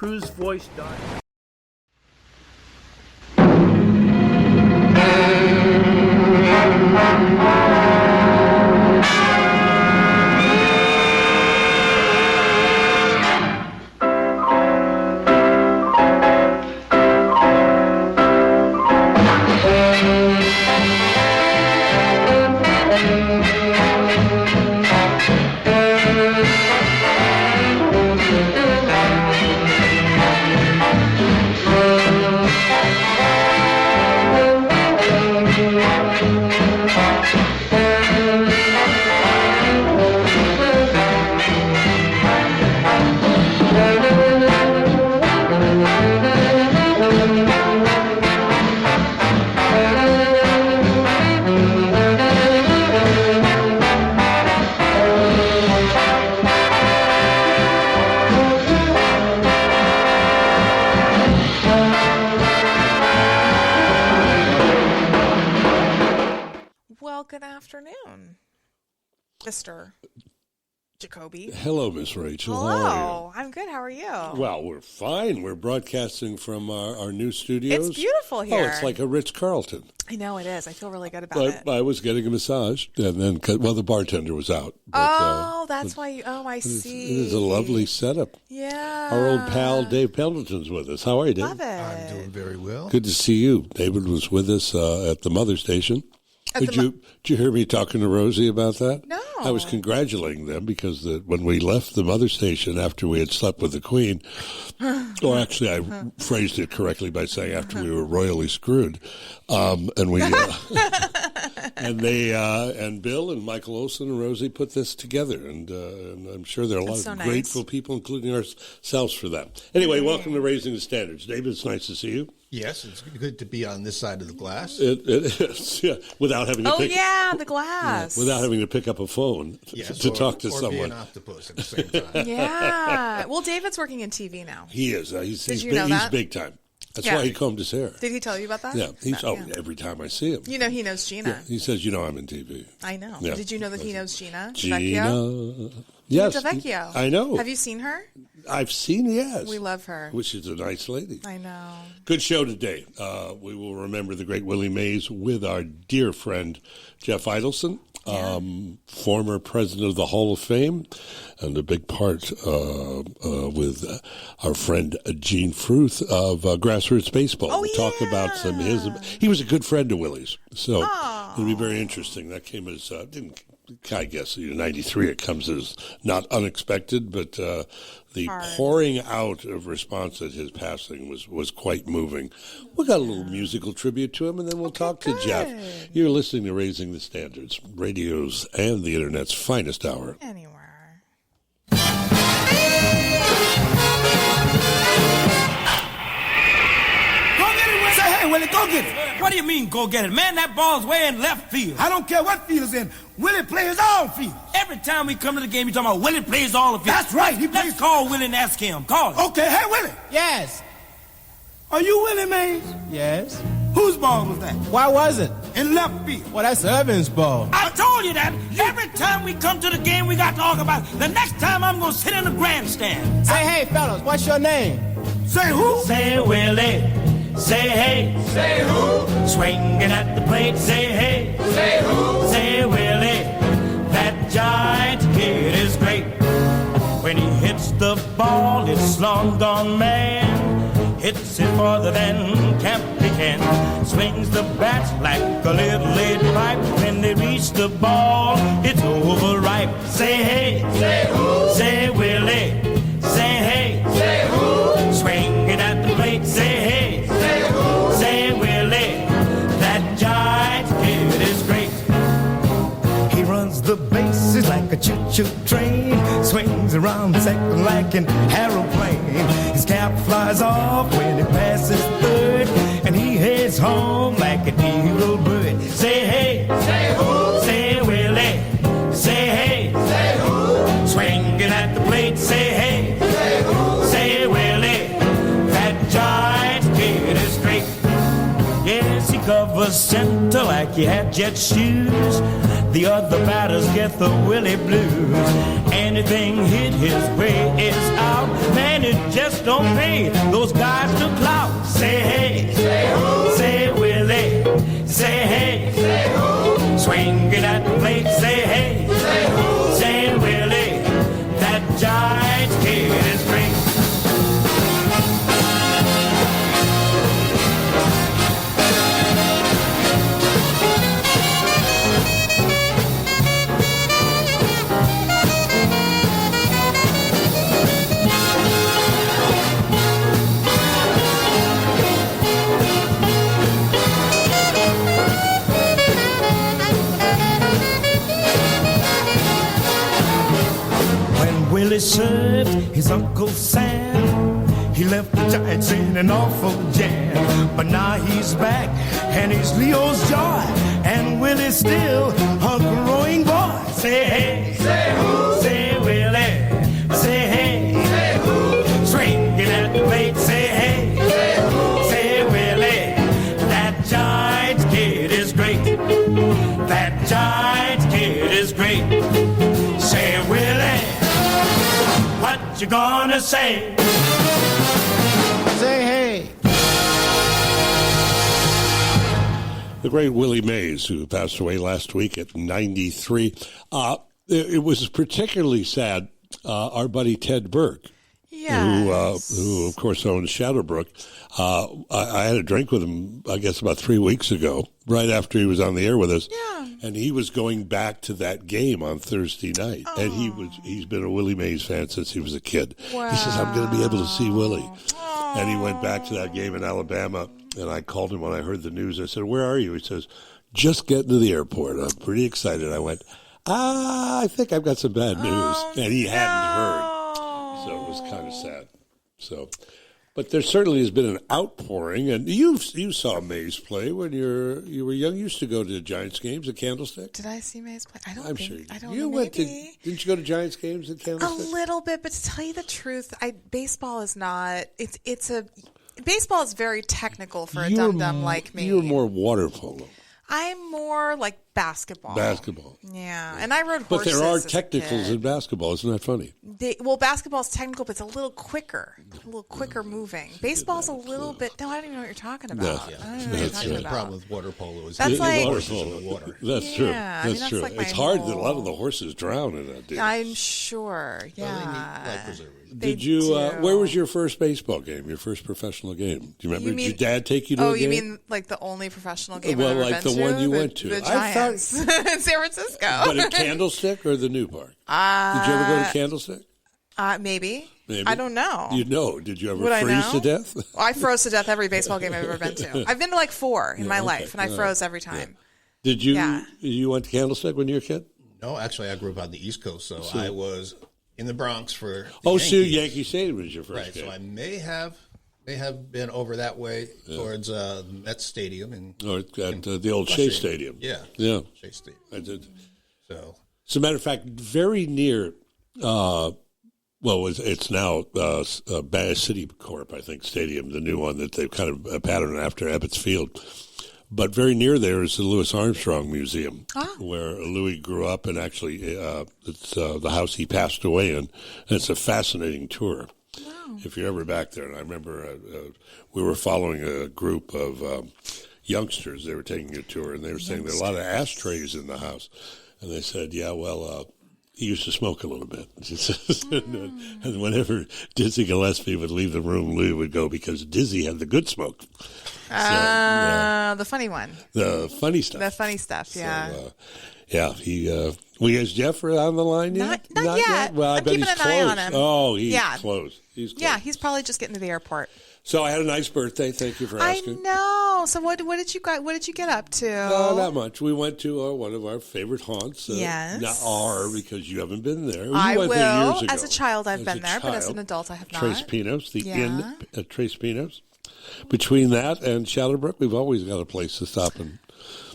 Cruz voice died. Well, good afternoon, Mr. Jacoby. Hello, Miss Rachel. Hello. How are I'm good. How are you? you? Well, we're fine. We're broadcasting from our new studios. It's beautiful here. Oh, it's like a Ritz-Carlton. I know it is. I feel really good about it. But I was getting a massage, and then, the bartender was out. But, that's why you, I see. It is a lovely setup. Yeah. Our old pal, Dave Pendleton's with us. How are you, Dave? Love it. I'm doing very well. Good to see you. David was with us at the Mother Station. Did you hear me talking to Rosie about that? No. I was congratulating them because when we left the Mother Station after we had slept with the Queen, or actually I phrased it correctly by saying after we were royally screwed, and we and Bill and Michael Olson and Rosie put this together, and I'm sure there are a lot of grateful people, including ourselves, for that. Anyway, welcome to Raising the Standards, David. It's nice to see you. Yes, it's good to be on this side of the glass. It is, yeah. Without having to the glass. Without having to pick up a phone to talk to someone. Or be an octopus at the same time. Yeah. Well, David's working in TV now. He is. He's big time. That's why he combed his hair. Did he tell you about that? Yeah. Every time I see him. You know he knows Gina. Yeah, he says, I'm in TV. I know. Yeah. Did you know that he knows Gina? Gina. Yes. Vecchio. I know. Have you seen her? I've seen, yes. We love her. Which is a nice lady. I know. Good show today. We will remember the great Willie Mays with our dear friend Jeff Idelson, former president of the Hall of Fame, and a big part with our friend Gene Fruth of Grassroots Baseball. We'll talk about he was a good friend of Willie's, so it'll be very interesting. That came as, I guess, 93, it comes as not unexpected, but the pouring out of response at his passing was quite moving. We got a little musical tribute to him, and then we'll talk to Jeff. You're listening to Raising the Standards, radio's and the Internet's finest hour. Anywhere. Hey, Willie, go get it. What do you mean, go get it? Man, that ball's way in left field. I don't care what field it's in. Willie plays all fields. Every time we come to the game, you talking about Willie plays all the fields. That's right. Let's call Willie and ask him. Call him. Okay, hey, Willie. Yes. Are you Willie Mays? Yes. Whose ball was that? Why was it? In left field. Well, that's Irvin's ball. I told you that. Every time we come to the game, we got to talk about it. The next time I'm going to sit in the grandstand. Say, hey, fellas, what's your name? Say who? Say Willie. Say hey. Say who? Swinging at the plate. Say hey. Say who? Say Willie. That giant kid is great. When he hits the ball, it's long gone man. Hits it farther than Campy can. Swings the bat like a little lead pipe. When they reach the ball, it's overripe. Say hey. Say who? Say Willie. Say hey. Say who? Swinging at the plate. Say hey. Say who? Say Willie. That giant kid is great. He runs the bases like a choo-choo train. Swings around second like an aeroplane. His cap flies off when he passes third. And he heads home like an eagle bird. Say hey. Say who? Say Willie. Say hey. Say who? Swinging at the plate. Say hey. Say who? Say Willie. That giant kid is great. Yes, he covers center like he had jet shoes. The other batters get the Willie blues. Anything hit his way is out. Man, it just don't pay those guys to clout. Say hey, say who? Say Willie. Say hey, say who? Swinging at the plate. Say hey, say who? Say Willie. That Giants kid is great. Willie served his Uncle Sam. He left the Giants in an awful jam. But now he's back, and he's Leo's joy. And Willie's still a growing boy. Say hey, say who? Say Willie. Say hey, say who? Swinging at the plate. Say hey, say who? Say Willie. That Giants kid is great. That Giants kid is great. Say Willie. What you gonna say? Say hey. The great Willie Mays, who passed away last week at 93. It was particularly sad. Our buddy Ted Burke, who of course owns Shadowbrook. I had a drink with him, I guess, about 3 weeks ago, right after he was on the air with us. Yeah. And he was going back to that game on Thursday night. And he's been a Willie Mays fan since he was a kid. Wow. He says, I'm going to be able to see Willie. And he went back to that game in Alabama. And I called him when I heard the news. I said, where are you? He says, just getting to the airport. I'm pretty excited. I went, I think I've got some bad news. And he hadn't heard. So it was kind of sad. So, but there certainly has been an outpouring, and you saw Mays play when you were young. You used to go to Giants games at Candlestick. Did I see Mays play? I'm sure I don't you know. went Maybe. to. Didn't you go to Giants games at A Candlestick? little bit, but to tell you the truth, baseball is not. Baseball is very technical for a dum-dum like me. You were more water polo. I'm more like basketball. Yeah, and I rode horses. But there are as a technicals kid. in basketball. Isn't that funny? Basketball's technical, but it's a little quicker moving. Baseball's a little bit. No, I don't even know what you're talking about. No. I don't even know what That's you're talking right. The about. problem with water polo is That's like- horses in the water. That's true. Yeah, I mean, That's that's true. like my It's hard that a lot whole- of the horses drown in that deal. I'm sure. Well, they Yeah. need life preservers. They Did you? do. Where was your first baseball game? Your first professional game? Do you remember? You mean- Did your dad take you to a Oh, game? you mean like the only professional game Well, I've ever like been the to? one you went to. The I thought- Giants in San Francisco. But at Candlestick or the new park? Did you ever go to Candlestick? Maybe. Maybe. I don't know. You know. Did you ever Would I freeze to know? death? I froze to death every baseball game I've ever been to. I've been to like 4 in my okay. life, and I froze every time. Did you? Yeah. You went to Candlestick when you were a kid? No, actually, I grew up on the East Coast, so I was in the Bronx for the Oh, so Yankees. Yankee Stadium was your first Right, game. so I may have been over that way towards Mets Stadium and At the old Shea Stadium. Yeah, Yeah. Shea Stadium. I did. So As a matter of fact, very near, it's now Bass City Corp, I think, Stadium, the new one that they've kind of patterned after Ebbets Field. But very near there is the Louis Armstrong Museum, where Louis grew up, and actually it's the house he passed away in. And it's a fascinating tour. Wow. If you're ever back there. And I remember we were following a group of youngsters. They were taking a tour, and they were saying there are a lot of ashtrays in the house. And they said, yeah, well, he used to smoke a little bit. And whenever Dizzy Gillespie would leave the room, Louis would go because Dizzy had the good smoke. The funny one. The funny stuff. The funny stuff, yeah. So, is Jeff on the line yet? Not yet. Well, I I'm bet keeping he's an eye close. on him. Oh, he's close. He's close. Yeah, he's probably just getting to the airport. So I had a nice birthday. Thank you for asking. I know. So what did you get up to? Not much. We went to one of our favorite haunts. Yes. Not because you haven't been there. I went there will. years ago. As a child, I've As been a there, but as child. an adult, I have not. Trace Pinos, the Yeah. inn at Trace Pinos. Between that and Shadowbrook, we've always got a place to stop and.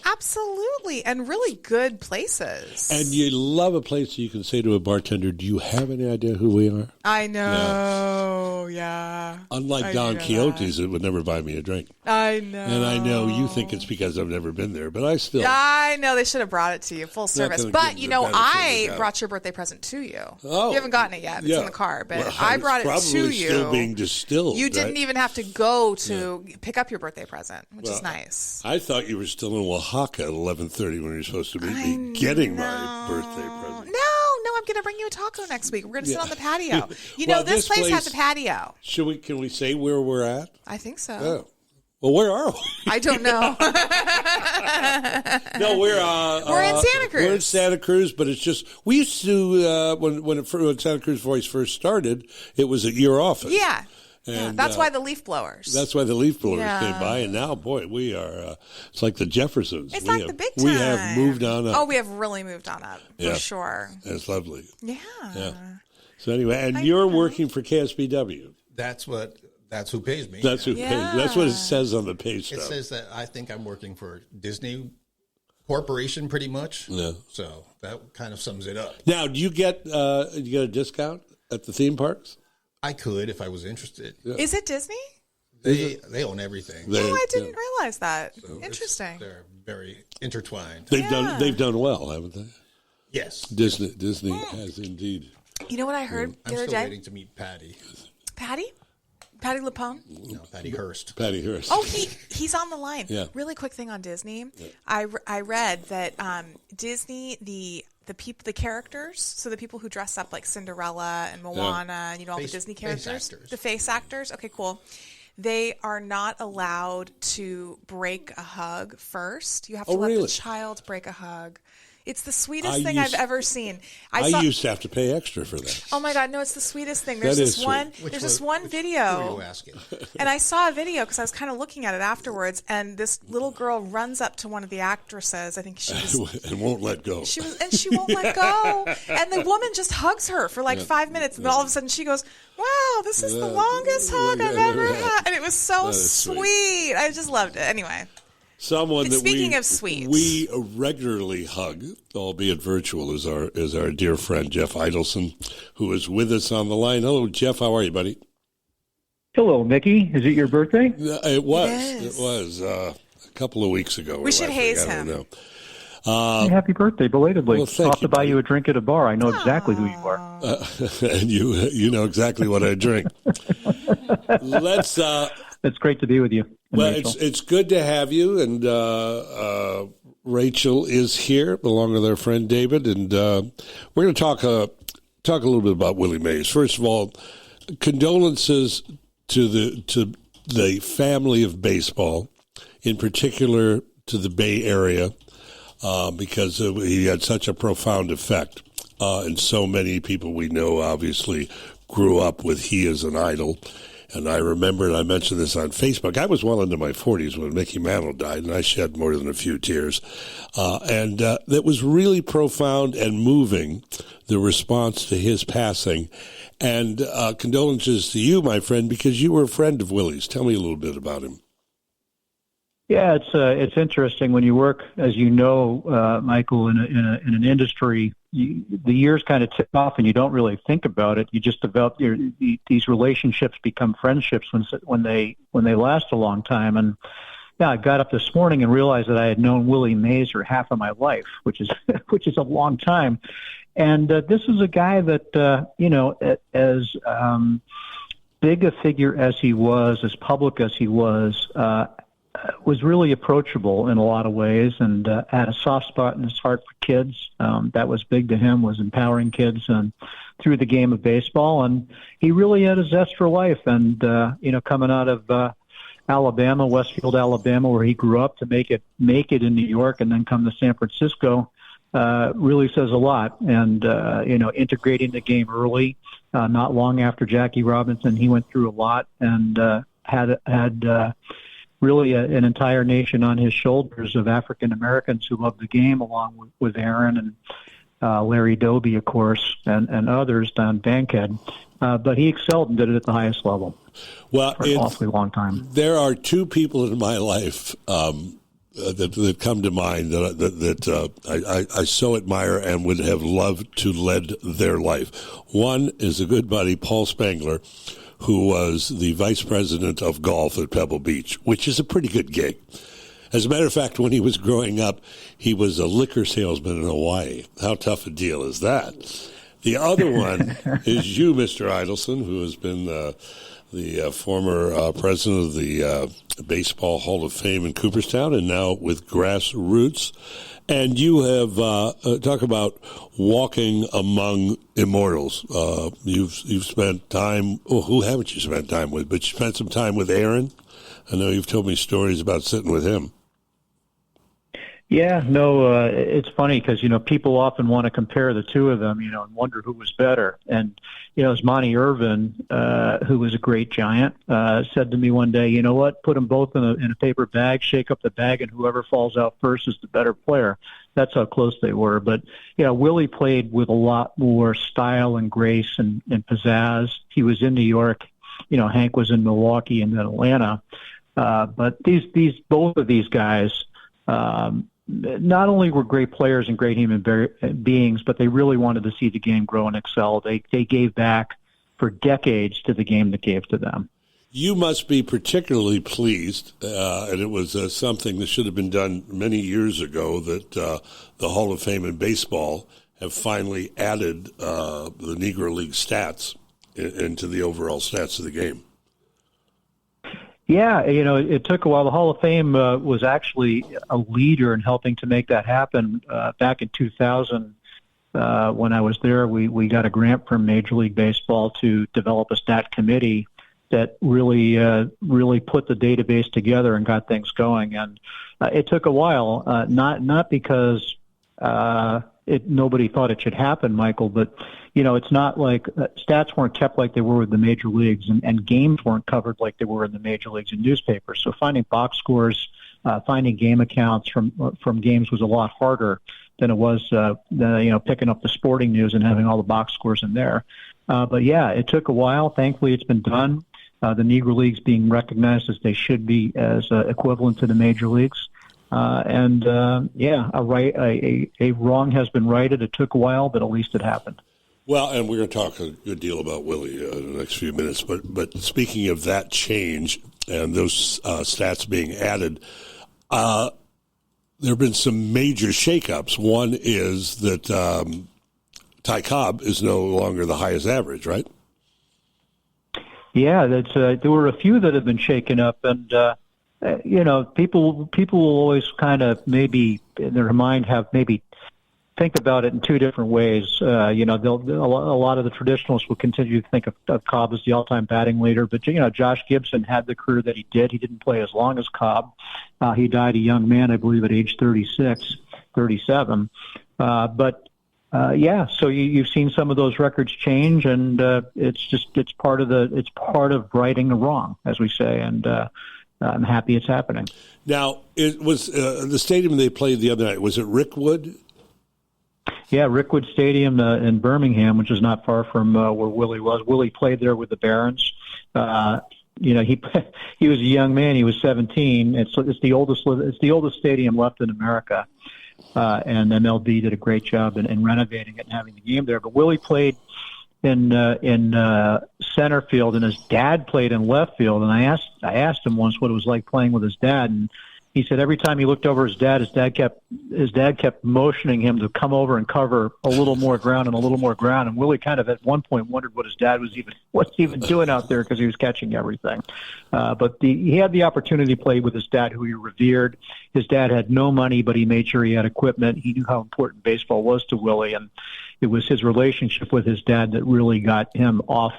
Absolutely. Absolutely, and really good places. And you love a place you can say to a bartender, "Do you have any idea who we are?" I know, yeah. Unlike Don Quixote's, that would never buy me a drink. I know. And I know you think it's because I've never been there, but I still... I know, they should have brought it to you, full service. But, I brought your birthday present to you. Oh. You haven't gotten it yet. It's in the car. But Well, I brought it to probably you. still being distilled. You didn't even have to go to pick up your birthday present, which is nice. I thought you were still in Oaxaca at 11:30 when you were supposed to be getting my birthday present. No, I'm going to bring you a taco next week. We're going to sit on the patio. This place has a patio. Can we say where we're at? I think so. Oh. Well, where are we? I don't know. No, we're in Santa Cruz. We're in Santa Cruz, but it's just we used to when Santa Cruz Voice first started, it was at your office. Yeah. And, that's why the leaf blowers. That's why the leaf blowers came by, and now, boy, we are. It's like the Jeffersons. It's like the big time. We have moved on up. Oh, we have really moved on up for sure. That's lovely. Yeah. So anyway, and you're working for KSBW. That's who pays me. That's who pays. That's what it says on the pay stub. It says that I think I'm working for Disney Corporation, pretty much. Yeah. So that kind of sums it up. Now, do you get a discount at the theme parks? I could if I was interested. Yeah. Is it Disney? They own everything. I didn't realize that. So interesting. They're very intertwined. They've done well, haven't they? Yes. Disney has indeed. You know what I heard the other day? I'm still waiting to meet Patty. Patty? Patty LuPone? No, Patty Hearst. Patty Hearst. Oh, he's on the line. Yeah. Really quick thing on Disney. Yeah. I read that Disney, the characters, so the people who dress up like Cinderella and Moana, and all the Disney characters, the face actors. Okay, cool. They are not allowed to break a hug first. You have to let the child break a hug. It's the sweetest thing I've ever seen. I used to have to pay extra for that. Oh my God, no, it's the sweetest thing. There's this one video. Who are you asking? And I saw a video because I was kind of looking at it afterwards, and this little girl runs up to one of the actresses. I think she was, and won't let go. She won't let go. And the woman just hugs her for like 5 minutes, and then all of a sudden she goes, "Wow, this is the longest hug I've ever had," and it was so sweet. I just loved it. Anyway. Someone that Speaking of sweets, we regularly hug, albeit virtual, is our dear friend Jeff Idelson, who is with us on the line. Hello, Jeff. How are you, buddy? Hello, Mickey. Is it your birthday? It was. It was a couple of weeks ago. We should haze him. Happy birthday, belatedly. Well, I'll have to buy you a drink at a bar. I know exactly who you are. And you know exactly what I drink. It's great to be with you. Well, Rachel. it's good to have you, and Rachel is here along with our friend David, and we're going to talk a little bit about Willie Mays. First of all, condolences to the family of baseball, in particular to the Bay Area, because he had such a profound effect, and so many people we know obviously grew up with he as an idol. And I remember, and I mentioned this on Facebook, I was well into my 40s when Mickey Mantle died, and I shed more than a few tears. And that was really profound and moving, the response to his passing. And condolences to you, my friend, because you were a friend of Willie's. Tell me a little bit about him. Yeah, it's interesting when you work, as you know, Michael, in an industry. The years kind of tick off, and you don't really think about it. You just develop these relationships become friendships when they last a long time. And yeah, I got up this morning and realized that I had known Willie Mays for half of my life, which is a long time. And this is a guy that as big a figure as he was, as public as he was really approachable in a lot of ways, and had a soft spot in his heart for kids. That was big to him, was empowering kids and through the game of baseball. And he really had a zest for life. And, coming out of Alabama, Westfield, Alabama, where he grew up, to make it in New York and then come to San Francisco, really says a lot. And, integrating the game early, not long after Jackie Robinson, he went through a lot and had really an entire nation on his shoulders of African Americans who loved the game, along with Aaron and Larry Doby, of course, and others, Don Bankhead. But he excelled and did it at the highest level for an awfully long time. There are two people in my life that come to mind that I so admire and would have loved to lead their life. One is a good buddy, Paul Spangler, who was the vice president of golf at Pebble Beach, which is a pretty good gig. As a matter of fact, when he was growing up, he was a liquor salesman in Hawaii. How tough a deal is that? The other one is you, Mr. Idelson, who has been the former president of the Baseball Hall of Fame in Cooperstown and now with Grassroots. And you have talk about walking among immortals. You've spent time. Oh, who haven't you spent time with? But you spent some time with Aaron. I know you've told me stories about sitting with him. Yeah, no, it's funny because, people often want to compare the two of them, and wonder who was better. And, as Monty Irvin, who was a great Giant, said to me one day, you know what, put them both in a paper bag, shake up the bag, and whoever falls out first is the better player. That's how close they were. But, Willie played with a lot more style and grace and pizzazz. He was in New York. Hank was in Milwaukee and then Atlanta. But both of these guys, not only were great players and great human beings, but they really wanted to see the game grow and excel. They gave back for decades to the game that gave to them. You must be particularly pleased, and it was something that should have been done many years ago, that the Hall of Fame in baseball have finally added the Negro League stats into the overall stats of the game. Yeah, it took a while. The Hall of Fame was actually a leader in helping to make that happen. Back in 2000, when I was there, we got a grant from Major League Baseball to develop a stat committee that really put the database together and got things going. And it took a while, not because nobody thought it should happen, Michael, but it's not like stats weren't kept like they were with the major leagues, and games weren't covered like they were in the major leagues and newspapers. So finding box scores, finding game accounts from games was a lot harder than it was, picking up the sporting news and having all the box scores in there. But yeah, it took a while. Thankfully, it's been done. The Negro Leagues being recognized as they should be as equivalent to the major leagues. A wrong has been righted. It took a while, but at least it happened. Well, and we're going to talk a good deal about Willie in the next few minutes. But speaking of that change and those stats being added, there have been some major shakeups. One is that Ty Cobb is no longer the highest average, right? Yeah, there were a few that have been shaken up, and people will always kind of maybe in their mind have maybe think about it in two different ways. A lot of the traditionalists will continue to think of Cobb as the all-time batting leader, but Josh Gibson had the career that he did. He didn't play as long as Cobb. He died a young man, I believe, at age 37. So you've seen some of those records change, and it's part of righting the wrong, as we say, and I'm happy it's happening. Now, it was the stadium they played the other night. Was it Rickwood? Yeah, Rickwood Stadium in Birmingham, which is not far from where Willie was. Willie played there with the Barons. He was a young man. He was 17. It's the oldest stadium left in America. And MLB did a great job in renovating it and having the game there. But Willie played in center field, and his dad played in left field. And I asked him once what it was like playing with his dad, and he said every time he looked over his dad kept motioning him to come over and cover a little more ground and a little more ground. And Willie kind of at one point wondered what his dad was even doing out there because he was catching everything. But he had the opportunity to play with his dad, who he revered. His dad had no money, but he made sure he had equipment. He knew how important baseball was to Willie, and it was his relationship with his dad that really got him off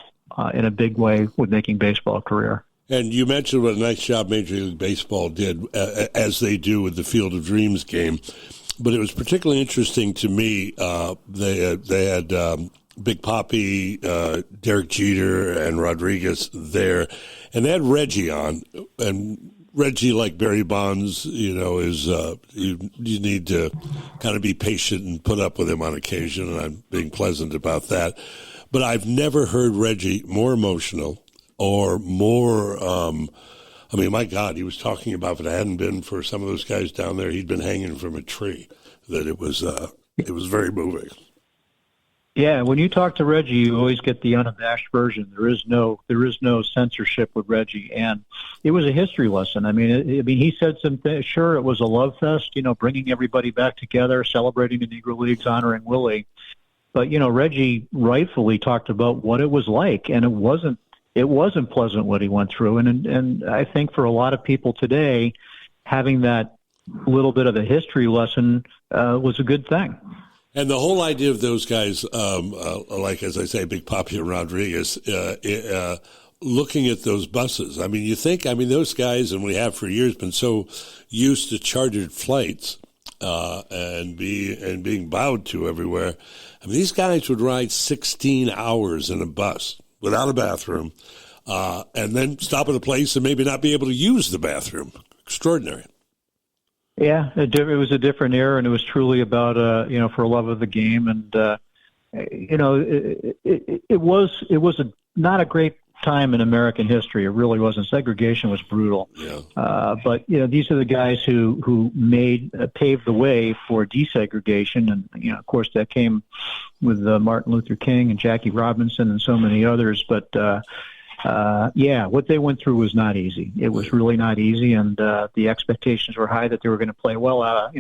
in a big way with making baseball a career. And you mentioned what a nice job Major League Baseball did, as they do with the Field of Dreams game. But it was particularly interesting to me. They had Big Papi, Derek Jeter, and Rodriguez there. And they had Reggie on. And Reggie, like Barry Bonds, is you need to kind of be patient and put up with him on occasion. And I'm being pleasant about that. But I've never heard Reggie more emotional or more I mean, my God, he was talking about if it hadn't been for some of those guys down there, he'd been hanging from a tree. That it was very moving. Yeah, when you talk to Reggie, you always get the unabashed version. There is no censorship with Reggie, and it was a history lesson. I mean, he said something. Sure, it was a love fest, bringing everybody back together, celebrating the Negro Leagues, honoring Willie. But Reggie rightfully talked about what it was like, and it wasn't pleasant what he went through. And I think for a lot of people today, having that little bit of a history lesson was a good thing. And the whole idea of those guys, like, as I say, Big Papi and Rodriguez, looking at those buses. I mean, those guys, and we have for years, been so used to chartered flights and being bowed to everywhere. I mean, these guys would ride 16 hours in a bus without a bathroom and then stop at a place and maybe not be able to use the bathroom. Extraordinary. Yeah, it was a different era, and it was truly about, for love of the game. And, it was not a great time in American history. It really wasn't. Segregation was brutal. Yeah. But, these are the guys who paved the way for desegregation. And, of course, that came with Martin Luther King and Jackie Robinson and so many others. But, what they went through was not easy. It was really not easy, and the expectations were high that they were going to play well out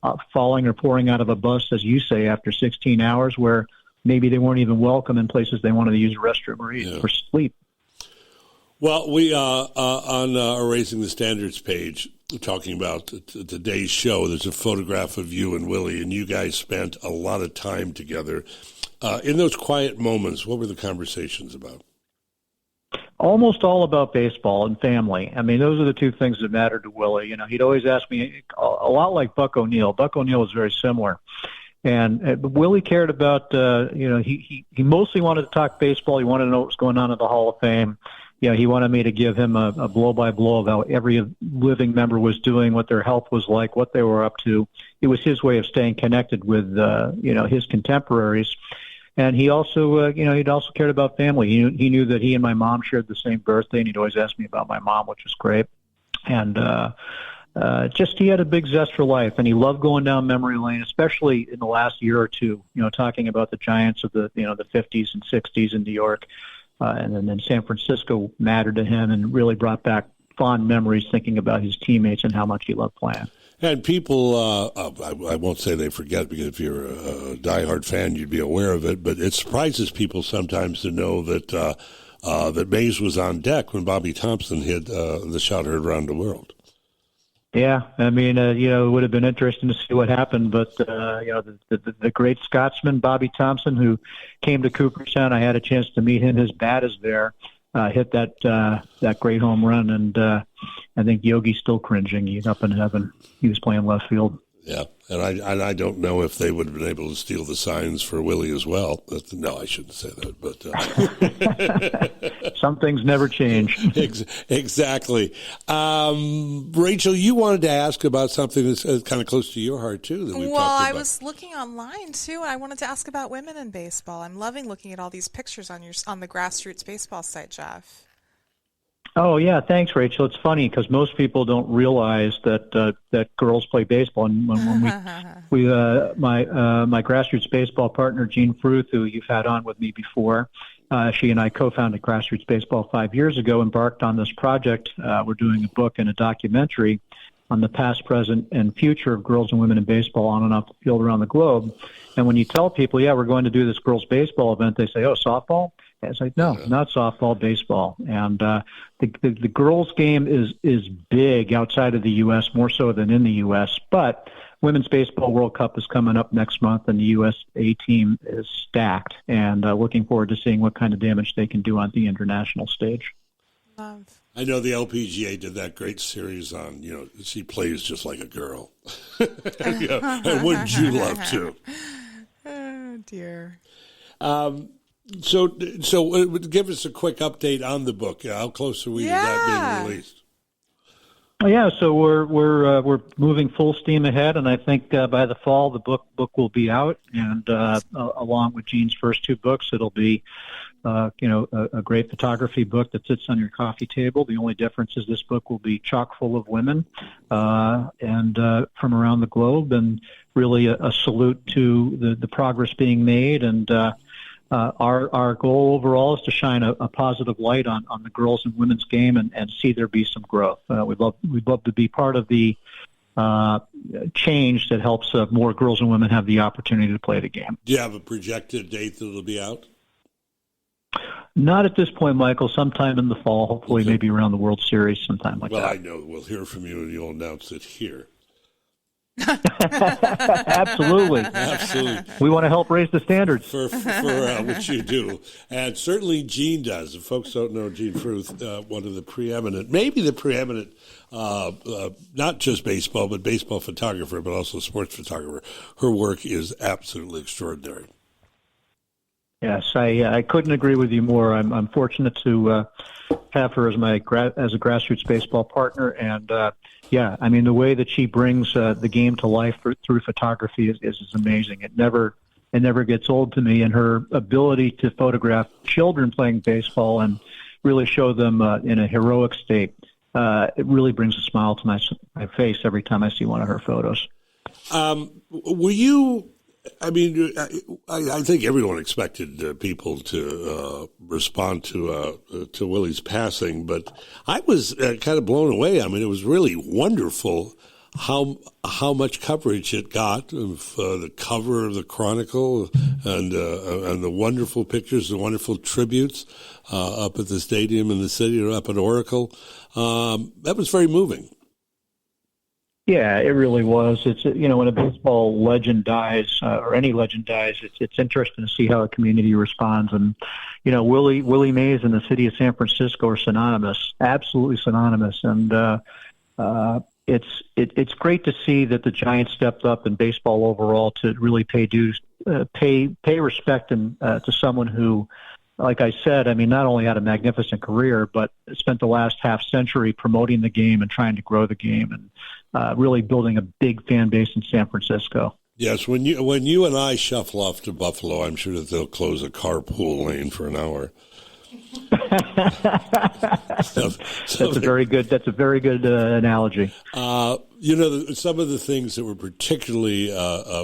of, falling or pouring out of a bus, as you say, after 16 hours, where maybe they weren't even welcome in places they wanted to use a restroom or eat or sleep. Well, we on our Raising the Standards page, talking about today's show, there's a photograph of you and Willie, and you guys spent a lot of time together. In those quiet moments, what were the conversations about? Almost all about baseball and family. I mean, those are the two things that mattered to Willie. He'd always ask me, a lot like Buck O'Neill. Buck O'Neill was very similar. And Willie cared about, he mostly wanted to talk baseball. He wanted to know what was going on at the Hall of Fame. He wanted me to give him a blow-by-blow of how every living member was doing, what their health was like, what they were up to. It was his way of staying connected with, his contemporaries. And he also, he'd also cared about family. He knew that he and my mom shared the same birthday, and he'd always ask me about my mom, which was great. And he had a big zest for life, and he loved going down memory lane, especially in the last year or two. Talking about the Giants of the 50s and 60s in New York, and then San Francisco mattered to him, and really brought back fond memories, thinking about his teammates and how much he loved playing. And people, I won't say they forget, because if you're a diehard fan, you'd be aware of it, but it surprises people sometimes to know that that Mays was on deck when Bobby Thompson hit the shot heard around the world. Yeah, I mean, it would have been interesting to see what happened, but, the great Scotsman, Bobby Thompson, who came to Cooperstown, I had a chance to meet him. His bat is there. Hit that great home run, and I think Yogi's still cringing. He's up in heaven. He was playing left field. Yeah, and I don't know if they would have been able to steal the signs for Willie as well. No, I shouldn't say that, but some things never change. Exactly. Rachel, you wanted to ask about something that's kind of close to your heart too. I was looking online too, and I wanted to ask about women in baseball. I'm loving looking at all these pictures on the Grassroots Baseball site, Jeff. Oh yeah, thanks, Rachel. It's funny because most people don't realize that girls play baseball. And when my Grassroots Baseball partner Jean Fruth, who you've had on with me before, she and I co-founded Grassroots Baseball 5 years ago. Embarked on this project. We're doing a book and a documentary on the past, present, and future of girls and women in baseball on and off the field around the globe. And when you tell people, yeah, we're going to do this girls baseball event, they say, oh, softball? It's like, no, not softball, baseball. And the girls' game is big outside of the U.S., more so than in the U.S. But Women's Baseball World Cup is coming up next month, and the USA team is stacked. And looking forward to seeing what kind of damage they can do on the international stage. I know the LPGA did that great series on, she plays just like a girl. And wouldn't you love to? Oh, dear. So give us a quick update on the book. How close are we to that being released? Yeah, so we're moving full steam ahead, and I think by the fall the book will be out, and along with Gene's first two books, it'll be a great photography book that sits on your coffee table. The only difference is this book will be chock full of women and from around the globe, and really a salute to the progress being made. And our goal overall is to shine a positive light on the girls and women's game and see there be some growth. We'd love to be part of the change that helps more girls and women have the opportunity to play the game. Do you have a projected date that it'll be out? Not at this point, Michael. Sometime in the fall, hopefully, okay. Maybe around the World Series, sometime like that. Well, I know we'll hear from you and you'll announce it here. Absolutely. We want to help raise the standards for what you do, and certainly Gene does. If folks don't know Gene Fruth, one of the preeminent, maybe the preeminent, not just baseball, but baseball photographer, but also sports photographer. Her work is absolutely extraordinary. Yes, I couldn't agree with you more. I'm fortunate to have her as as a grassroots baseball partner, and the way that she brings the game to life through photography is amazing. It never gets old to me, and her ability to photograph children playing baseball and really show them in a heroic state, it really brings a smile to my face every time I see one of her photos. Were you? I mean, I think everyone expected people to respond to Willy's passing, but I was kind of blown away. I mean, it was really wonderful how much coverage it got of the cover of the Chronicle and the wonderful pictures, the wonderful tributes up at the stadium in the city, or up at Oracle. That was very moving. Yeah, it really was. It's when a baseball legend dies, or any legend dies, it's interesting to see how a community responds. And Willy Mays and the city of San Francisco are synonymous, absolutely synonymous. And it's great to see that the Giants stepped up in baseball overall to really pay dues, pay respect to someone who, like I said, I mean, not only had a magnificent career, but spent the last half century promoting the game and trying to grow the game, and really building a big fan base in San Francisco. Yes, when you and I shuffle off to Buffalo, I'm sure that they'll close a carpool lane for an hour. That's a very good analogy. Some of the things that were particularly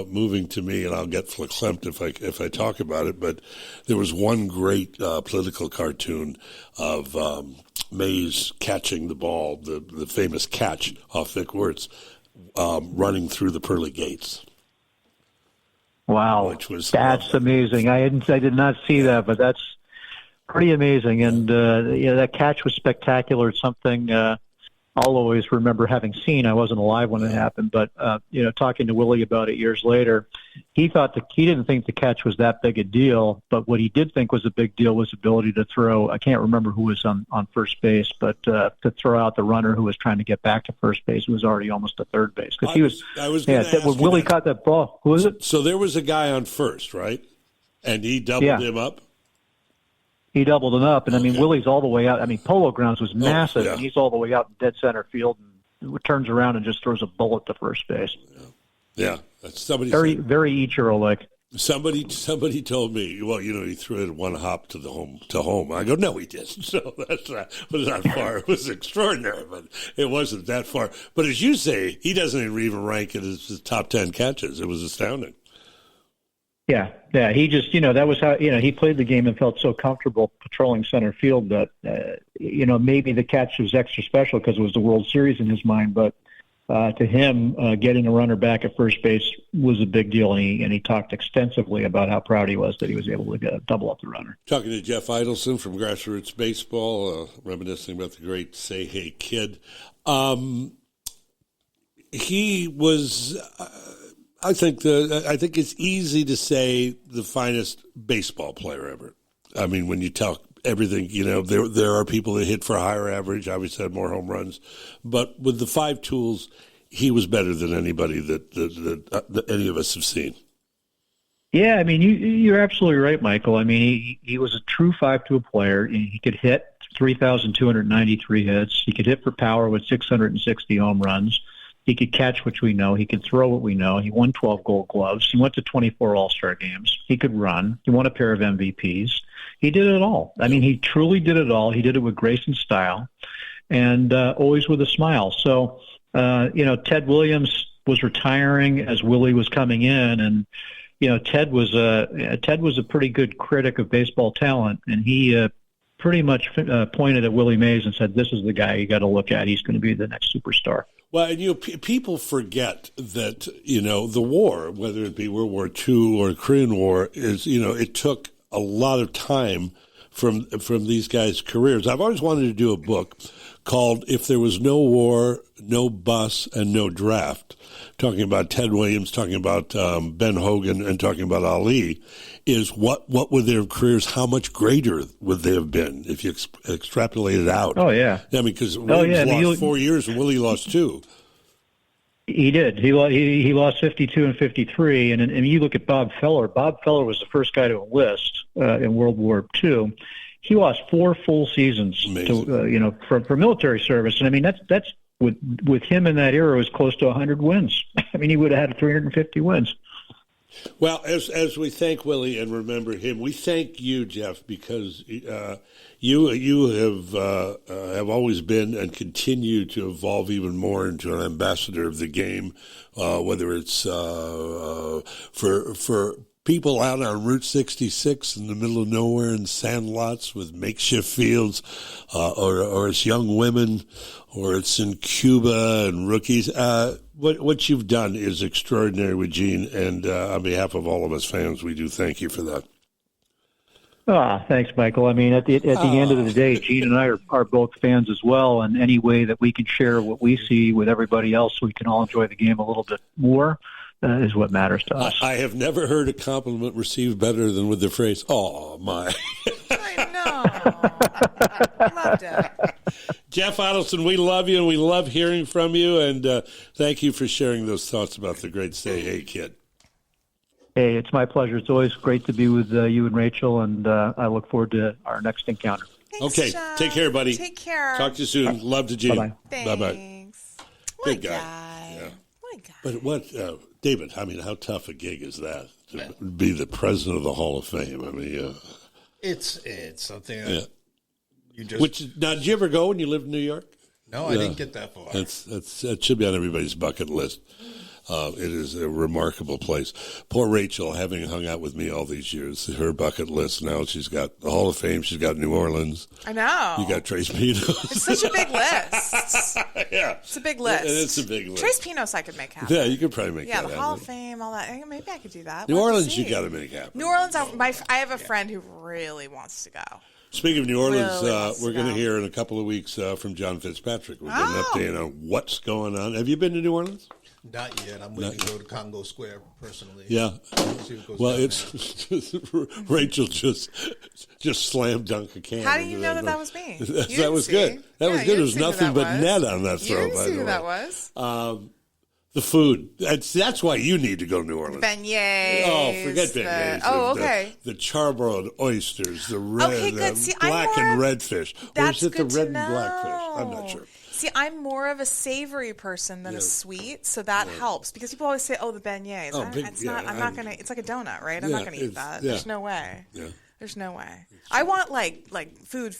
moving to me, and I'll get verklempt if I talk about it, but there was one great political cartoon of Mays catching the ball, the famous catch off Vic Wertz, running through the pearly gates. Wow, that's amazing. I did not see that, but that's pretty amazing. And that catch was spectacular. It's something I'll always remember having seen. I wasn't alive when it happened, but talking to Willy about it years later, he didn't think the catch was that big a deal, but what he did think was a big deal was ability to throw. I can't remember who was on first base, but to throw out the runner who was trying to get back to first base, who was already almost to third base, because he was. I was going to ask when Willy caught that ball. Who was it? So there was a guy on first, right? And he doubled him up. He doubled him up, and I mean, Willy's all the way out. I mean, Polo Grounds was massive, and he's all the way out in dead center field, and turns around and just throws a bullet to first base. Yeah, that's somebody. Very Ichiro-like. Somebody told me, well, he threw it one hop to home. I go, no, he didn't. So that's not far. It was extraordinary, but it wasn't that far. But as you say, he doesn't even rank it as his top 10 catches. It was astounding. Yeah. He just, that was how, he played the game and felt so comfortable patrolling center field that, maybe the catch was extra special because it was the World Series in his mind. But to him, getting a runner back at first base was a big deal. And he talked extensively about how proud he was that he was able to double up the runner. Talking to Jeff Idelson from Grassroots Baseball, reminiscing about the great Say Hey Kid. He was... I think it's easy to say the finest baseball player ever. I mean, when you talk everything, there are people that hit for higher average, obviously had more home runs. But with the 5 tools, he was better than anybody that any of us have seen. Yeah, I mean, you're absolutely right, Michael. I mean, he was a true 5-tool player. He could hit 3,293 hits. He could hit for power with 660 home runs. He could catch, which we know. He could throw, what we know. He won 12 Gold Gloves. He went to 24 All-Star games. He could run. He won a pair of MVPs. He did it all. I mean, he truly did it all. He did it with grace and style, and always with a smile. So, Ted Williams was retiring as Willie was coming in, and Ted was a pretty good critic of baseball talent, and he pretty much pointed at Willie Mays and said, "This is the guy you got to look at. He's going to be the next superstar." Well, and people forget that the war, whether it be World War II or Korean War, is it took a lot of time from these guys' careers. I've always wanted to do a book called "If There Was No War, No Bus, and No Draft," talking about Ted Williams, talking about Ben Hogan, and talking about Ali. Is what were their careers? How much greater would they have been if you extrapolate it out? Oh yeah, I mean, because Williams lost 4 years and Willie lost 2. He did. He lost 52 and 53, and you look at Bob Feller. Bob Feller was the first guy to enlist in World War II. He lost 4 full seasons for military service, and I mean that's with him in that era was close to 100 wins. I mean, he would have had 350 wins. Well, as we thank Willie and remember him, we thank you, Jeff, because you have always been and continue to evolve even more into an ambassador of the game, whether it's for people out on Route 66 in the middle of nowhere in sand lots with makeshift fields, or it's young women, or it's in Cuba and rookies. What you've done is extraordinary with Gene, and on behalf of all of us fans, we do thank you for that. Thanks, Michael. I mean, at the end of the day, Gene and I are both fans as well, and any way that we can share what we see with everybody else so we can all enjoy the game a little bit more is what matters to us. I have never heard a compliment received better than with the phrase, "Oh, my." I know. Loved it. Jeff Idelson, we love you, and we love hearing from you, and thank you for sharing those thoughts about the great Say Hey Kid. Hey, it's my pleasure. It's always great to be with you and Rachel, and I look forward to our next encounter. Thanks, okay, Jeff. Take care, buddy. Take care. Talk to you soon. Love to Gene. Bye-bye. Bye-bye. Thanks. Good guy. Yeah. What a guy. But what, David, I mean, how tough a gig is that to be the president of the Hall of Fame? I mean, it's something that you just... Now, did you ever go when you lived in New York? No, I didn't get that far. That should be on everybody's bucket list. It is a remarkable place. Poor Rachel, having hung out with me all these years, her bucket list now, she's got the Hall of Fame, she's got New Orleans. I know. You got Trace Pinos. It's such a big list. Yeah. It's a big list. It's a big list. Trace Pinos I could make happen. Yeah, you could probably make that happen. Yeah, the Hall of Fame, all that. Maybe I could do that. New Orleans, you got to make happen. New Orleans, I have a friend who really wants to go. Speaking of New Orleans, we're going to hear in a couple of weeks from John Fitzpatrick. We'll get an update on what's going on. Have you been to New Orleans? Not yet. I'm waiting to go to Congo Square personally. Yeah. Well, it's Rachel just slam dunk a can. How do you know that was me? That was good. That was good. There was nothing but net on that throw. You didn't see who that was. The food. That's why you need to go to New Orleans. Beignets. Oh, forget beignets. Okay. The charbroiled oysters, the red, See, black and red fish. That's or is it good the red to and black fish? know. I'm not sure. See, I'm more of a savory person than a sweet, so that helps because people always say, "Oh, the beignets." I'm not gonna. It's like a donut, right? I'm not gonna eat that. There's no way. Yeah. There's no way. I want like food.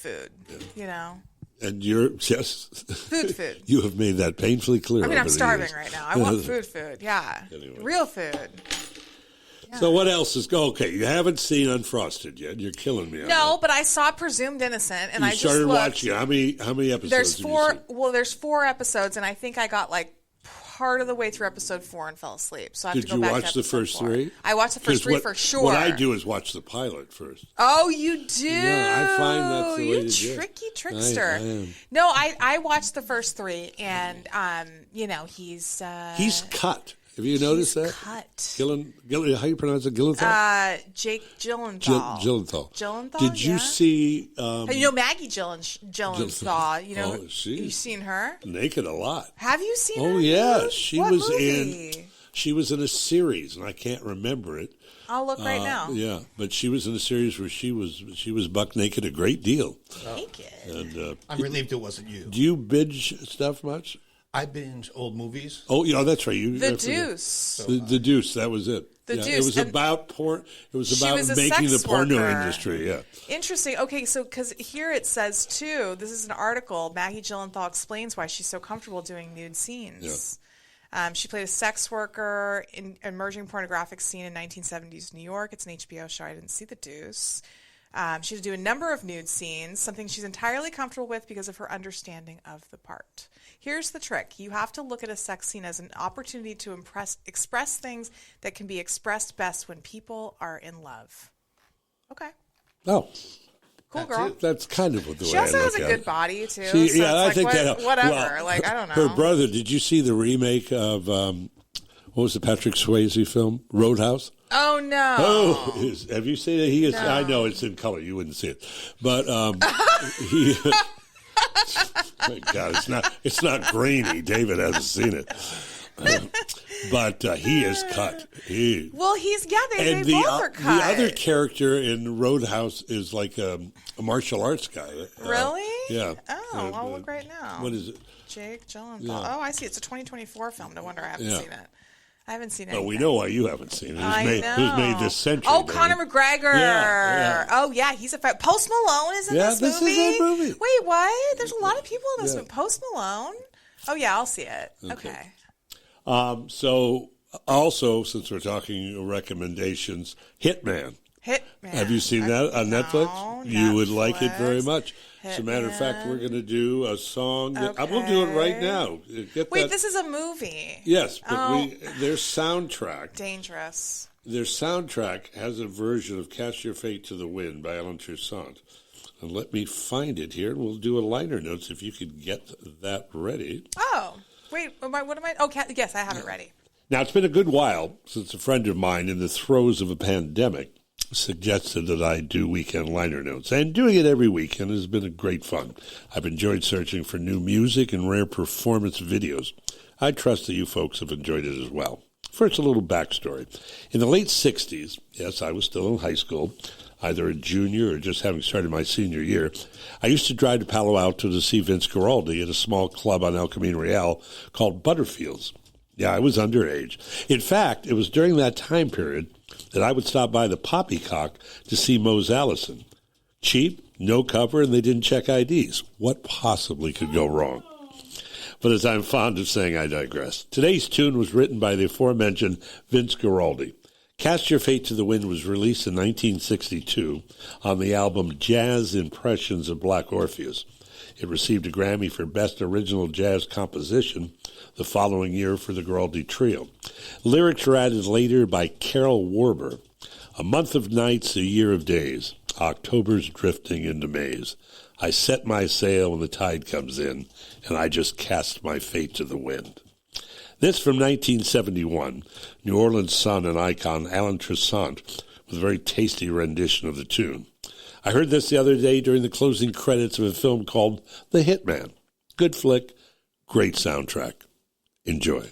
You know. And you're food. You have made that painfully clear. I mean, I'm starving right now. I want food. Yeah, anyway. Real food. Yeah. So what else is okay? You haven't seen Unfrosted yet. You're killing me. No, but I saw Presumed Innocent, and I just started watching. How many episodes? There's 4. Well, there's 4 episodes, and I think I got like part of the way through episode 4 and fell asleep. So I have to go back to episode 4. Did you watch the first 3? I watched the first 3 for sure. What I do is watch the pilot first. Oh, you do? Yeah, I find that's the way to do it. You tricky trickster. I am. No, I watched the first 3, and he's cut. Have you noticed that? Cut. How you pronounce it? Gyllenhaal? Jake Gyllenhaal. Gyllenhaal. Did you see... Maggie Gyllenhaal. You've seen her? Naked a lot. Have you seen her? Oh, yeah. She was in a series, and I can't remember it. I'll look right now. Yeah, but she was in a series where she was buck naked a great deal. Naked? And I'm relieved it wasn't you. Do you binge stuff much? I binge old movies. Oh, yeah, that's right. The Deuce. The Deuce, that was it. The Deuce. It was about porn. It was about was making the porno worker. industry, yeah. Interesting. Okay, so because here it says, too, this is an article, Maggie Gyllenhaal explains why she's so comfortable doing nude scenes. Yeah. She played a sex worker in an emerging pornographic scene in 1970s New York. It's an HBO show. I didn't see The Deuce. She had to do a number of nude scenes, something she's entirely comfortable with because of her understanding of the part. Here's the trick. You have to look at a sex scene as an opportunity to express things that can be expressed best when people are in love. Okay. Oh. Cool, girl. That's kind of the way I look at it. She also has a good body, too. She, so yeah, I like, think that... Whatever. Well, like, I don't know. Her brother, did you see the remake of, what was the Patrick Swayze film? Roadhouse? Oh, no. Oh, have you seen it? He is. No. I know it's in color. You wouldn't see it. But he... God, it's not grainy. David hasn't seen it. But he is cut. They both are cut. The other character in Roadhouse is like a martial arts guy. Really? Yeah. Oh, I'll look right now. What is it? Jake Gyllenhaal. Yeah. Oh, I see. It's a 2024 film. No wonder I haven't seen it. I haven't seen it. Oh, we know why you haven't seen it. It was made this century. Oh, Conor McGregor. Yeah. Oh, yeah. He's a Post Malone is in this movie. This is a movie. Wait, what? There's a lot of people in this movie. Post Malone? Oh, yeah. I'll see it. Okay. So, also, since we're talking recommendations, Hitman. Have you seen that on Netflix? You would like it very much. As a matter of fact, we're going to do a song. We'll do it right now. This is a movie. Yes, but their soundtrack. Dangerous. Their soundtrack has a version of Cast Your Fate to the Wind by Alan Toussaint. And let me find it here, and we'll do a liner notes if you could get that ready. Oh, wait, what am I? Oh, yes, I have it ready. Now, it's been a good while since a friend of mine, in the throes of a pandemic, suggested that I do weekend liner notes. And doing it every weekend has been a great fun. I've enjoyed searching for new music and rare performance videos. I trust that you folks have enjoyed it as well. First, a little backstory. In the late 60s, yes, I was still in high school, either a junior or just having started my senior year, I used to drive to Palo Alto to see Vince Guaraldi at a small club on El Camino Real called Butterfields. Yeah, I was underage. In fact, it was during that time period that I would stop by the Poppycock to see Mose Allison. Cheap, no cover, and they didn't check IDs. What possibly could go wrong? But as I'm fond of saying, I digress. Today's tune was written by the aforementioned Vince Guaraldi. Cast Your Fate to the Wind was released in 1962 on the album Jazz Impressions of Black Orpheus. It received a Grammy for Best Original Jazz Composition the following year for the Guaraldi Trio. Lyrics were added later by Carol Warber. A month of nights, a year of days. October's drifting into Mays. I set my sail when the tide comes in, and I just cast my fate to the wind. This from 1971, New Orleans son and icon Alan Toussaint with a very tasty rendition of the tune. I heard this the other day during the closing credits of a film called The Hitman. Good flick, great soundtrack. Enjoy.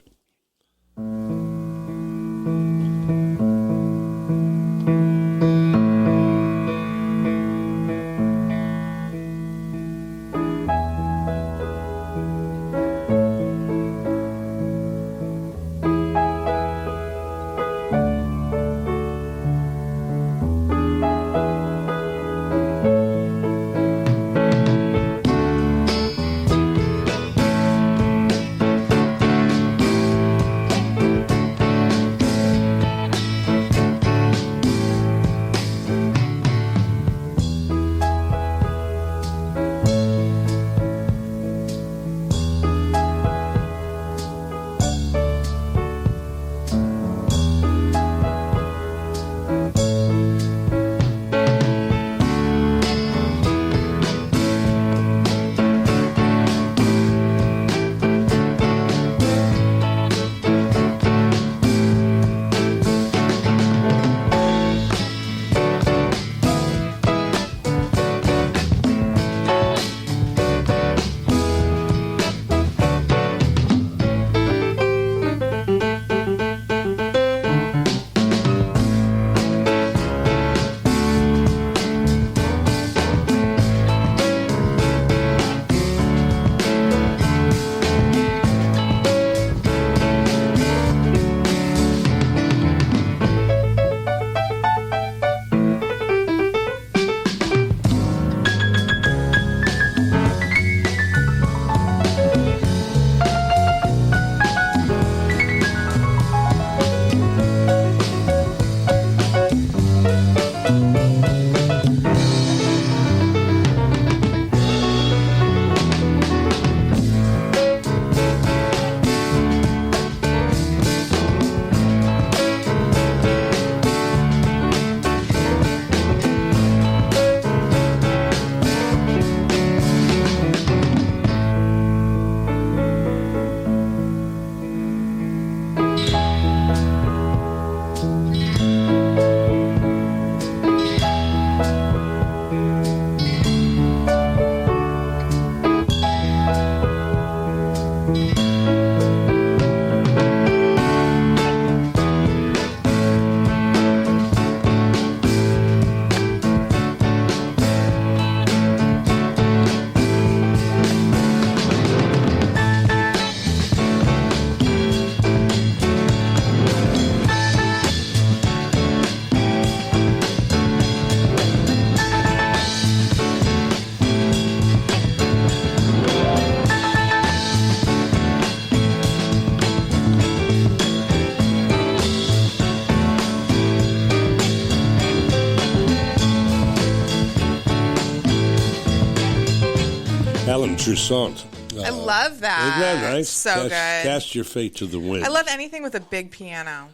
Interessant. I love that. Isn't that nice? So good. Cast your fate to the wind. I love anything with a big piano.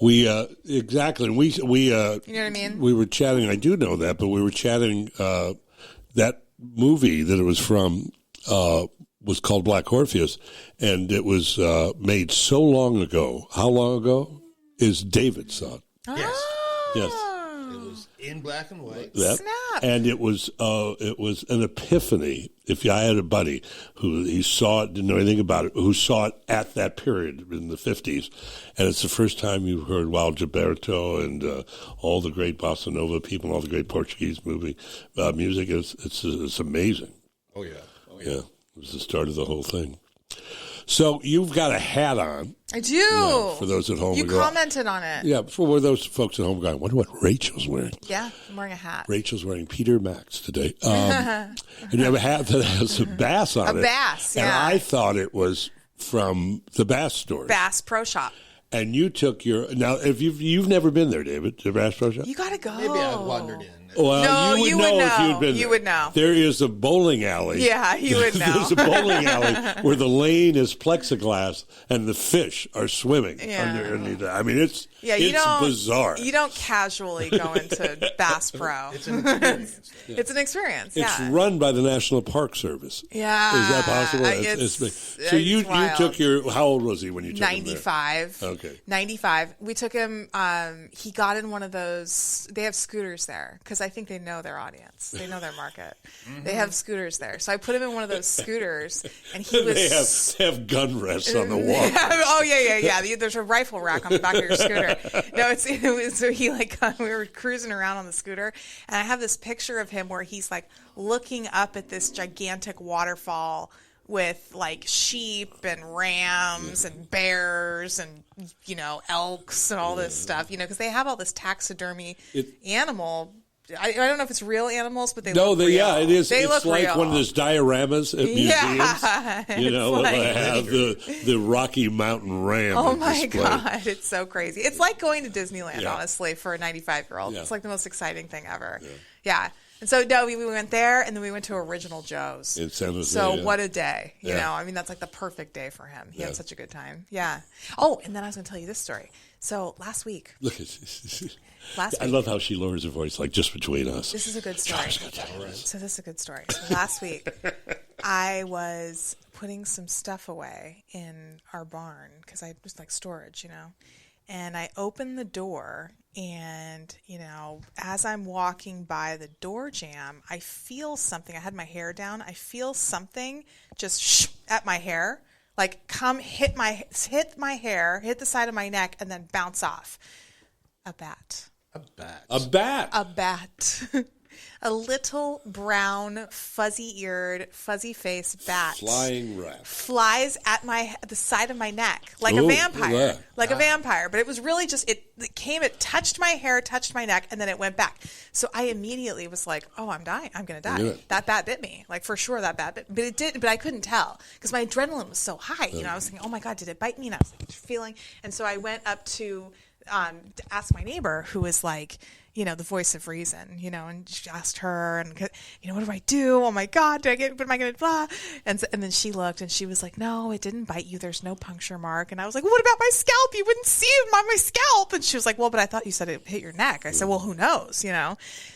We exactly. We you know what I mean? We were chatting. I do know that, but we were chatting. That movie that it was from was called Black Orpheus, and it was made so long ago. How long ago? Is David saw it? Yes. Yes. It was in black and white. That. Snap. And it was an epiphany. If I had a buddy who he saw it, didn't know anything about it, who saw it at that period in the 50s, and it's the first time you heard Wild Gilberto and all the great bossa nova people, and all the great Portuguese music. It's amazing. Oh yeah. Yeah, it was the start of the whole thing. So you've got a hat on. I do. For those at home. You commented on it. Yeah, for those folks at home going, I wonder what Rachel's wearing. Yeah, I'm wearing a hat. Rachel's wearing Peter Max today. And you have a hat that has a bass on it. A bass, yeah. And I thought it was from the Bass store. Bass Pro Shop. And you took your... Now, if you've never been there, David, to Bass Pro Shop? You got to go. Maybe I wandered in. Well, no, you would know if you'd been You there. would know. There is a bowling alley. Yeah, you would know. There's a bowling alley where the lane is plexiglass and the fish are swimming underneath. I mean, it's bizarre. You don't casually go into Bass Pro. It's an experience. It's an experience. It's run by the National Park Service. Yeah. Is that possible? So you took your... How old was he when you took 95. him there? Okay. 95. We took him... he got in one of those... They have scooters there because I think they know their audience. They know their market. Mm-hmm. They have scooters there. So I put him in one of those scooters, and he was... They have gun rests on the wall. Oh, yeah. There's a rifle rack on the back of your scooter. No, it was so he we were cruising around on the scooter, and I have this picture of him where he's like looking up at this gigantic waterfall with like sheep and rams and bears and elks and all this stuff, because they have all this taxidermy animal. I don't know if it's real animals, but they look real. Yeah, it is. It's like real. one of those dioramas at museums. Yeah, they have the Rocky Mountain Ram. Oh my God, it's so crazy. It's like going to Disneyland, honestly, for a 95-year-old. Yeah. It's like the most exciting thing ever. Yeah. And so, we went there, and then we went to Original Joe's. In San Jose, so what a day. You know, I mean, that's like the perfect day for him. He had such a good time. Yeah. Oh, and then I was going to tell you this story. So last week. Look, I love how she lowers her voice, like just between us. This is a good story. So this is a good story. So last week, I was putting some stuff away in our barn because I was like storage, and I opened the door, and as I'm walking by the door jamb, I feel something. I had my hair down. I feel something just at my hair. Like hit my hair, hit the side of my neck, and then bounce off. A bat. A little brown, fuzzy-eared, fuzzy-faced bat. Flying rat. Flies at the side of my neck like a vampire. Yeah. Like a vampire. But it was really just, it touched my hair, touched my neck, and then it went back. So I immediately was like, oh, I'm dying. I'm going to die. Yeah. That bat bit me. Like, for sure that bat bit me. But it did, but I couldn't tell because my adrenaline was so high. I was thinking, oh my God, did it bite me? And I was like, feeling. And so I went up to ask my neighbor, who is like, the voice of reason, and she asked her, and, what do I do? Oh my God, what am I going to, blah? And then she looked and she was like, no, it didn't bite you. There's no puncture mark. And I was like, what about my scalp? You wouldn't see it on my scalp. And she was like, well, but I thought you said it hit your neck. I said, well, who knows,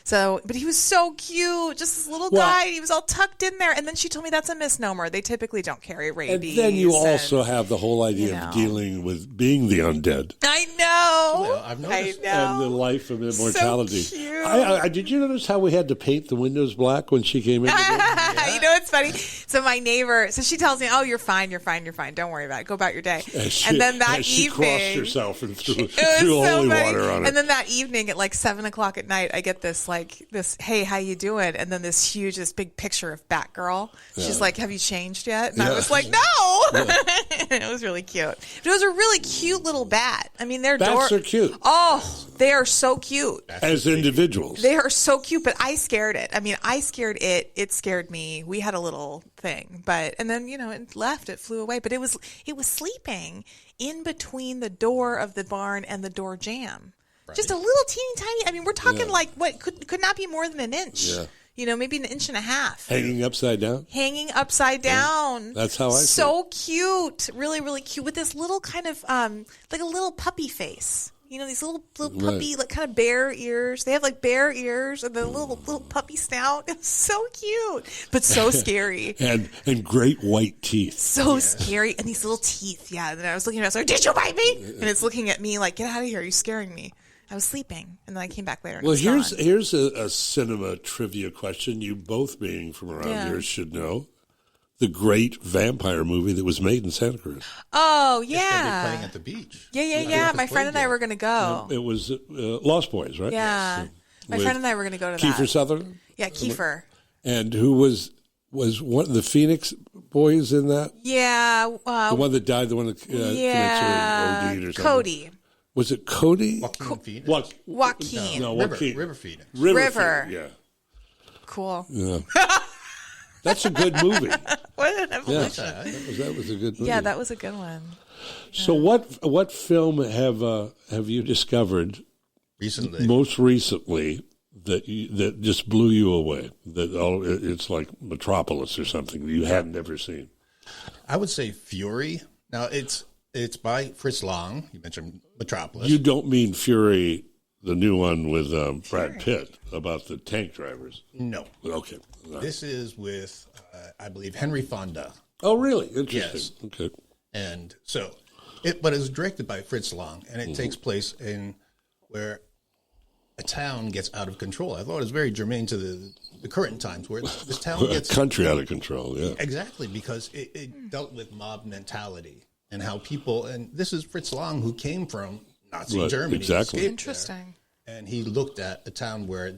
So, but he was so cute, just this little guy. He was all tucked in there. And then she told me that's a misnomer. They typically don't carry rabies. And then you also have the whole idea of dealing with being the undead. I know. Well, I've noticed. And the life of immortality. So cute. Did you notice how we had to paint the windows black when she came in? It's funny. So my neighbor, she tells me, oh, you're fine. Don't worry about it. Go about your day. And then that evening. She crossed herself and threw holy water on it. And then that evening at like 7:00 at night, I get this, hey, how you doing? And then this big picture of Batgirl. She's like, have you changed yet? And I was like, no. It was really cute. But it was a really cute little bat. I mean, bats are cute. Oh, they are so cute. As individuals. They are so cute, but I scared it. I mean, I scared it. It scared me. We had a little thing, and then, it left. It flew away, but it was sleeping in between the door of the barn and the door jamb. Right. Just a little teeny tiny. I mean, we're talking like what could not be more than an inch. maybe an inch and a half. Hanging upside down? Hanging upside down. That's how I see it. So cute. Really, really cute. With this little kind of, like a little puppy face. These little puppy, like kind of bear ears. They have like bear ears and the little puppy snout. It's so cute, but so scary. and great white teeth. So scary. And these little teeth. Yeah. And then I was looking at it. I was like, did you bite me? And it's looking at me like, get out of here. You're scaring me. I was sleeping. And then I came back later. And here's a cinema trivia question. You both being from around here should know. The great vampire movie that was made in Santa Cruz. Oh, It's gonna be playing at the beach. Yeah. My friend and I were going to go. It was Lost Boys, right? Yeah. Yes. My friend and I were going to go to Kiefer that. Sutherland? Yeah, Kiefer. And who was one of the Phoenix boys in that? Yeah. The one that died, the one that commits OD'd or something. Cody. Was it Cody? Joaquin Phoenix. Joaquin. No, River Phoenix. River. Yeah. Cool. Yeah. That's a good movie. What an evolution. That was a good movie. Yeah, that was a good one. So what film have you discovered most recently that just blew you away? It's like Metropolis or something that you hadn't ever seen. I would say Fury. Now it's by Fritz Lang. You mentioned Metropolis. You don't mean Fury, the new one with Brad Pitt about the tank drivers? No. Okay. This is with, I believe, Henry Fonda. Oh, really? Interesting. Yes. Okay. And so, but it's directed by Fritz Lang, and it takes place in where a town gets out of control. I thought it was very germane to the current times where this town gets... country out of control, yeah. Exactly, because it dealt with mob mentality and how people... And this is Fritz Lang, who came from Nazi Germany. Exactly. Interesting. And he looked at a town where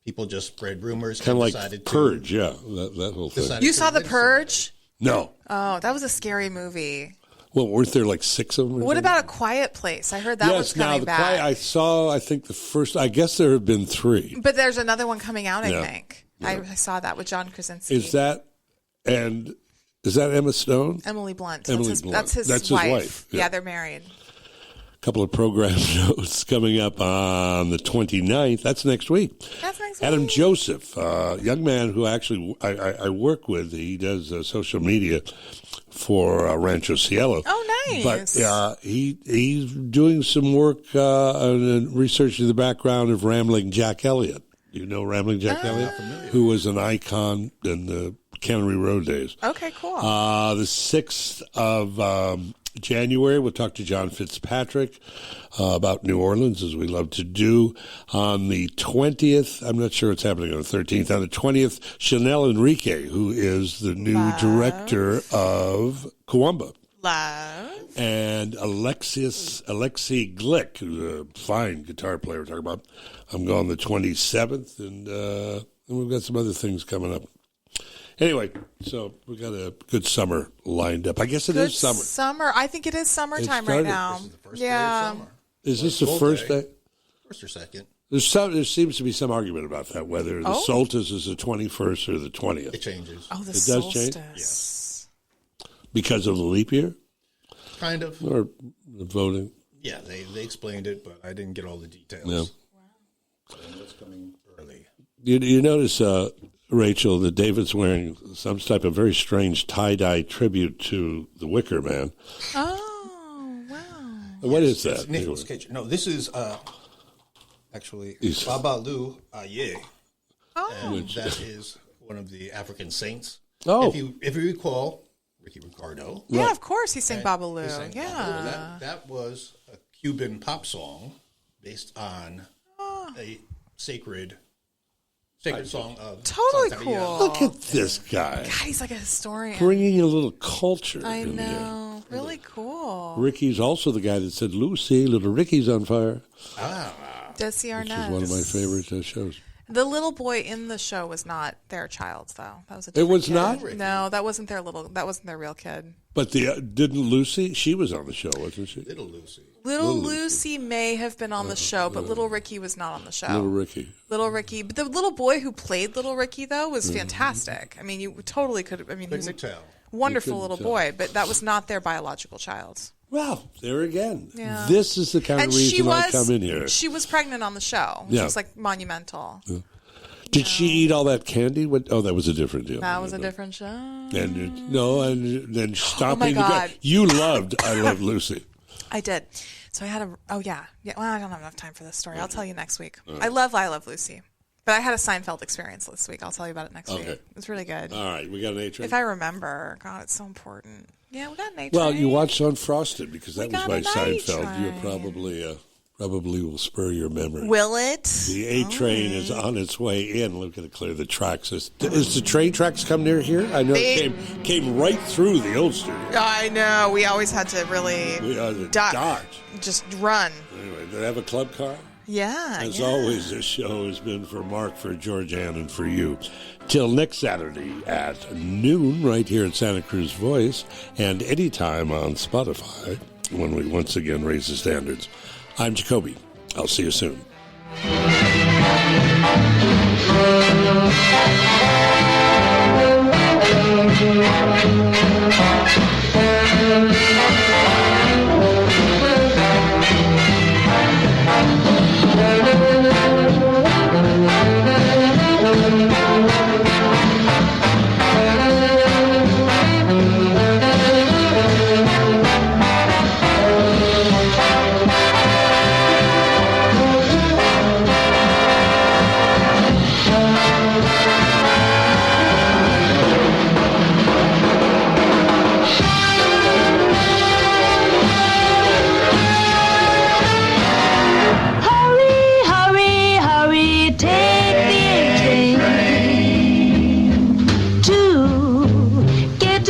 people just spread rumors. Kind of like Purge, that whole thing. You saw The Purge? No. Oh, that was a scary movie. Well, weren't there like 6 of them? What about A Quiet Place? I heard that was coming back. Quiet, I think the first, I guess there have been 3. But there's another one coming out, I think. Yeah. I saw that with John Krasinski. Is that Emma Stone? Emily Blunt. That's his wife. Yeah, they're married. Couple of program notes coming up on the 29th. That's next week. Adam Joseph, young man who actually I work with. He does social media for Rancho Cielo. Oh, nice. But he's doing some work and research in the background of Rambling Jack Elliott. You know Rambling Jack Elliott? Who was an icon in the Cannery Road days. Okay, cool. The 6th of... January, we'll talk to John Fitzpatrick about New Orleans, as we love to do. On the 20th, I'm not sure what's happening on the 13th. On the 20th, Chanel Enrique, who is the new director of Cahuamba. Love. And Alexei Glick, who's a fine guitar player we're talking about. I'm going the 27th, and we've got some other things coming up. Anyway, so we got a good summer lined up. I guess it is summer. I think it is summertime right now. This is the first day of summer. Is this the first day? First or second. There seems to be some argument about that, whether the solstice is the 21st or the 20th. It changes. Oh, the it solstice. Does change? Yes. Because of the leap year? Kind of. Or the voting? Yeah, they explained it, but I didn't get all the details. Yeah. So I know it's coming early. You notice... Rachel, that David's wearing some type of very strange tie-dye tribute to the Wicker Man. Oh, wow. What is that? It's Nicolas Cage. No, this is actually Babalu Aye. Oh. And that is one of the African saints. Oh. If you recall, Ricky Ricardo. Yeah, of course he sang Babalu. Yeah. Babalu. That was a Cuban pop song based on a sacred song of totally Santa cool. Maria. Look at this guy. God, he's like a historian. Bringing a little culture. I in know. Here. Really cool. Ricky's also the guy that said, Lucy, little Ricky's on fire. Desi Arnaz. Which is one of my favorite shows. The little boy in the show was not their child, though. That was a It was kid. not? No, that wasn't their real kid. But didn't Lucy? She was on the show, wasn't she? Little Lucy. Little Lucy may have been on the show, but Little Ricky was not on the show. Little Ricky. But the little boy who played Little Ricky, though, was fantastic. I mean, you totally could. I mean, he was a wonderful little boy, but that was not their biological child. Well, there again. Yeah. This is the kind of reason I come in here. She was pregnant on the show, which was like monumental. Yeah. Did she eat all that candy? Oh, that was a different deal. That was a different show. And then stopping. Oh my God. You loved I Love Lucy. I did. So I had well, I don't have enough time for this story. I'll tell you next week. I Love Lucy. But I had a Seinfeld experience this week. I'll tell you about it next week. It's really good. All right. We got an A-Train? If I remember. God, it's so important. Yeah, we got an A-Train. Well, you watched Unfrosted because that was by Seinfeld. You probably will spur your memory. Will it? The A-Train is on its way in. Look at it clear the tracks. Is the train tracks come near here? I know it came right through the old studio. I know. We always had to really dodge. Just run. Anyway, do they have a club car? Yeah. As always, this show has been for Mark, for Georgianne, and for you. Till next Saturday at noon, right here at Santa Cruz Voice, and anytime on Spotify when we once again raise the standards. I'm Jacoby. I'll see you soon.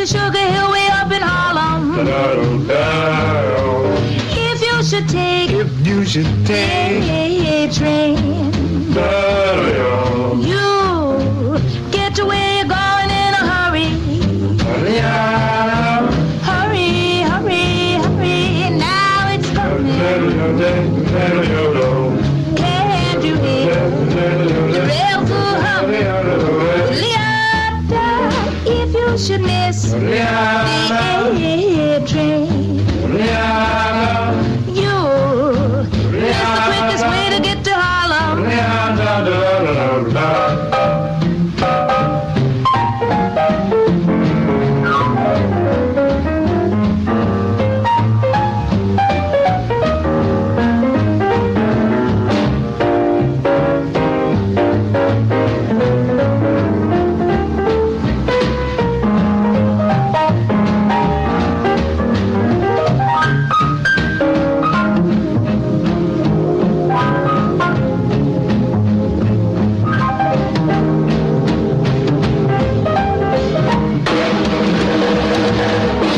Sugar Hill way up in Harlem. If you should take a train, you